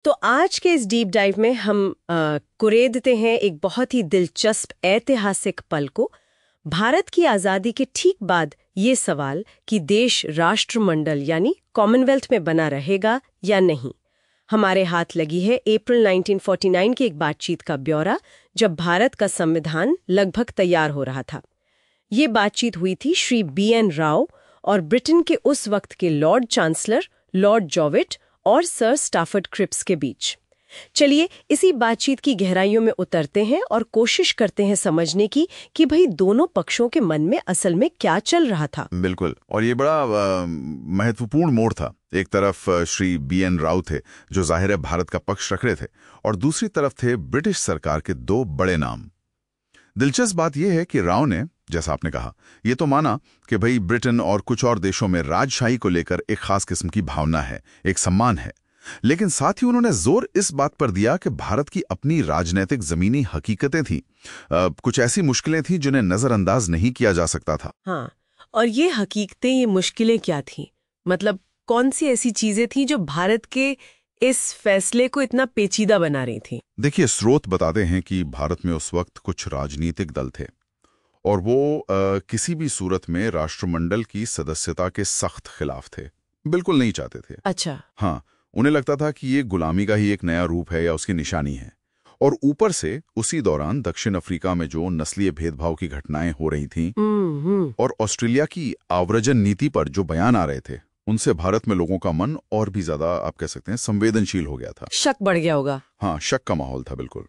तो आज के इस डीप डाइव में हम कुरेदते हैं एक बहुत ही दिलचस्प ऐतिहासिक पल को। भारत की आज़ादी के ठीक बाद ये सवाल कि देश राष्ट्रमंडल यानी कॉमनवेल्थ में बना रहेगा या नहीं। हमारे हाथ लगी है अप्रैल 1949 की एक बातचीत का ब्यौरा, जब भारत का संविधान लगभग तैयार हो रहा था। ये बातचीत हुई थी श्री BN राव और ब्रिटेन के उस वक्त के लॉर्ड चांसलर लॉर्ड जॉविट और सर स्टाफर्ड क्रिप्स के बीच। चलिए इसी बातचीत की गहराइयों में उतरते हैं और कोशिश करते हैं समझने की कि भाई दोनों पक्षों के मन में असल में क्या चल रहा था। बिल्कुल, और ये बड़ा महत्वपूर्ण मोड़ था। एक तरफ श्री BN राव थे जो जाहिर है भारत का पक्ष रख रहे थे, और दूसरी तरफ थे ब्रिटिश सरकार के दो बड़े नाम। दिलचस्प बात यह है कि राव ने, जैसा आपने कहा, ये तो माना कि भाई ब्रिटेन और कुछ और देशों में राजशाही को लेकर एक खास किस्म की भावना है, एक सम्मान है, लेकिन साथ ही उन्होंने जोर इस बात पर दिया कि भारत की अपनी राजनीतिक जमीनी हकीकतें थीं, कुछ ऐसी मुश्किलें थीं जिन्हें नजरअंदाज नहीं किया जा सकता था। हाँ, और ये हकीकतें, ये मुश्किलें क्या थीं? मतलब कौन सी ऐसी चीजें थीं जो भारत के इस फैसले को इतना पेचीदा बना रही थी? देखिए, स्रोत बताते हैं कि भारत में उस वक्त कुछ राजनीतिक दल थे और वो किसी भी सूरत में राष्ट्रमंडल की सदस्यता के सख्त खिलाफ थे, बिल्कुल नहीं चाहते थे। अच्छा। हाँ, उन्हें लगता था कि ये गुलामी का ही एक नया रूप है या उसकी निशानी है। और ऊपर से उसी दौरान दक्षिण अफ्रीका में जो नस्लीय भेदभाव की घटनाएं हो रही थीं और ऑस्ट्रेलिया की आव्रजन नीति पर जो बयान आ रहे थे, उनसे भारत में लोगों का मन और भी ज्यादा, आप कह सकते हैं, संवेदनशील हो गया था। शक बढ़ गया होगा। हाँ, शक का माहौल था, बिल्कुल।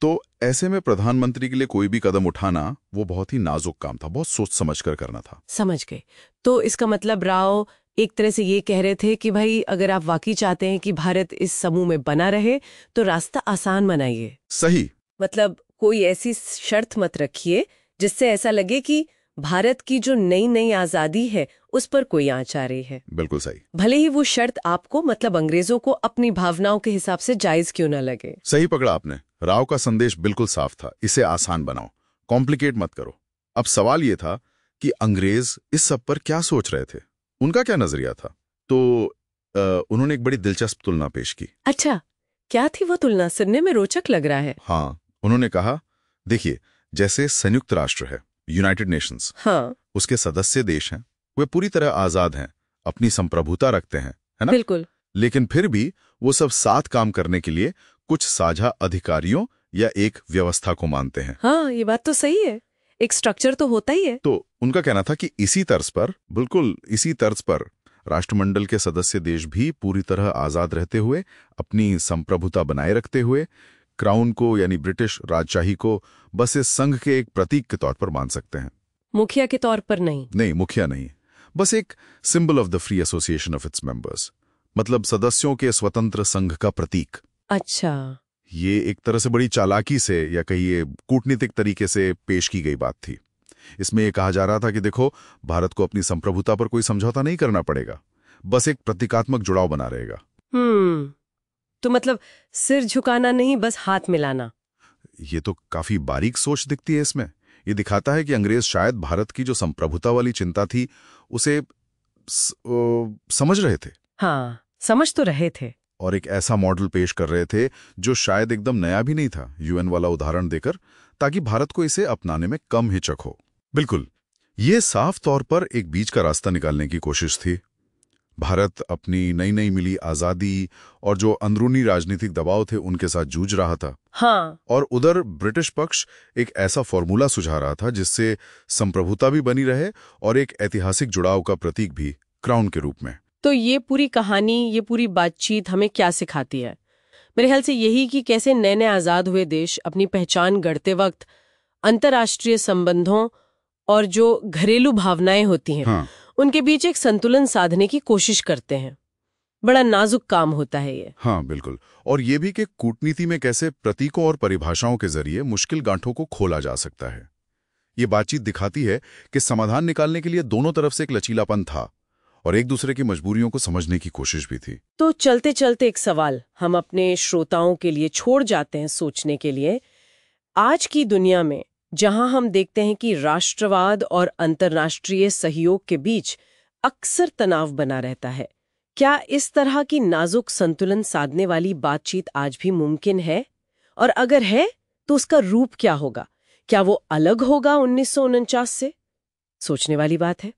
तो ऐसे में प्रधानमंत्री के लिए कोई भी कदम उठाना वो बहुत ही नाजुक काम था, बहुत सोच समझ कर करना था। समझ गए। तो इसका मतलब राव एक तरह से ये कह रहे थे कि भाई अगर आप वाकई चाहते हैं कि भारत इस समूह में बना रहे तो रास्ता आसान बनाइए। सही। मतलब कोई ऐसी शर्त मत रखिए जिससे ऐसा लगे कि भारत की जो नई नई आजादी है उस पर कोई आंच आ रही है। बिल्कुल सही। भले ही वो शर्त आपको, मतलब अंग्रेजों को, अपनी भावनाओं के हिसाब से जायज क्यों ना लगे। सही पकड़ा आपने। राव का संदेश बिल्कुल साफ था, इसे आसान बनाओ, कॉम्प्लिकेट मत करो। अब सवाल ये था कि अंग्रेज इस सब पर क्या सोच रहे थे, उनका क्या नजरिया था। तो उन्होंने एक बड़ी दिलचस्प तुलना पेश की। अच्छा, क्या थी वो तुलना? सुनने में रोचक लग रहा है। हाँ, उन्होंने कहा, देखिए, जैसे संयुक्त राष्ट्र है, यूनाइटेड नेशंस, हाँ, उसके सदस्य देश हैं, वे पूरी तरह आजाद हैं, अपनी संप्रभुता रखते हैं, है ना? बिल्कुल। लेकिन फिर भी वो सब साथ काम करने के लिए कुछ साझा अधिकारियों या एक व्यवस्था को मानते हैं। हाँ, ये बात तो सही है, एक स्ट्रक्चर तो होता ही है। तो उनका कहना था कि इसी तर्ज पर, बिल्कुल इसी तर्ज पर, राष्ट्रमंडल के सदस्य देश भी पूरी तरह आजाद रहते हुए, अपनी संप्रभुता बनाए रखते हुए, क्राउन को यानी ब्रिटिश राजशाही को बस इस संघ के एक प्रतीक के तौर पर मान सकते हैं। मुखिया के तौर पर नहीं। नहीं, मुखिया नहीं, बस एक symbol of the free association of its members, मतलब सदस्यों के स्वतंत्र संघ का प्रतीक। अच्छा। ये एक तरह से बड़ी चालाकी से, या कहिए कूटनीतिक तरीके से पेश की गई बात थी। इसमें यह कहा जा रहा था कि देखो, भारत को अपनी संप्रभुता पर कोई समझौता नहीं करना पड़ेगा, बस एक प्रतीकात्मक जुड़ाव बना रहेगा। तो मतलब सिर झुकाना नहीं, बस हाथ मिलाना। ये तो काफी बारीक सोच दिखती है इसमें। ये दिखाता है कि अंग्रेज शायद भारत की जो संप्रभुता वाली चिंता थी उसे समझ रहे थे। हाँ, समझ तो रहे थे। और एक ऐसा मॉडल पेश कर रहे थे जो शायद एकदम नया भी नहीं था, यूएन वाला उदाहरण देकर, ताकि भारत को इसे अपनाने में कम हिचक हो। बिल्कुल, ये साफ तौर पर एक बीच का रास्ता निकालने की कोशिश थी। भारत अपनी नई नई मिली आजादी और जो अंदरूनी राजनीतिक दबाव थे उनके साथ जूझ रहा था। हाँ। और उधर ब्रिटिश पक्ष एक ऐसा फॉर्मूला सुझा रहा था जिससे संप्रभुता भी बनी रहे और एक ऐतिहासिक जुड़ाव का प्रतीक भी, क्राउन के रूप में। तो ये पूरी कहानी, ये पूरी बातचीत हमें क्या सिखाती है? मेरे ख्याल से यही कि कैसे नए नए आजाद हुए देश अपनी पहचान गढ़ते वक्त अंतर्राष्ट्रीय संबंधों और जो घरेलू भावनाएं होती हैं, हाँ, उनके बीच एक संतुलन साधने की कोशिश करते हैं। बड़ा नाजुक काम होता है ये। हाँ, बिल्कुल। और ये भी कि कूटनीति में कैसे प्रतीकों और परिभाषाओं के जरिए मुश्किल गांठों को खोला जा सकता है। ये बातचीत दिखाती है कि समाधान निकालने के लिए दोनों तरफ से एक लचीलापन था और एक दूसरे की मजबूरियों को समझने की कोशिश भी थी। तो चलते चलते एक सवाल हम अपने श्रोताओं के लिए छोड़ जाते हैं सोचने के लिए। आज की दुनिया में जहां हम देखते हैं कि राष्ट्रवाद और अंतर्राष्ट्रीय सहयोग के बीच अक्सर तनाव बना रहता है, क्या इस तरह की नाजुक संतुलन साधने वाली बातचीत आज भी मुमकिन है? और अगर है तो उसका रूप क्या होगा? क्या वो अलग होगा 1949 से? सोचने वाली बात है।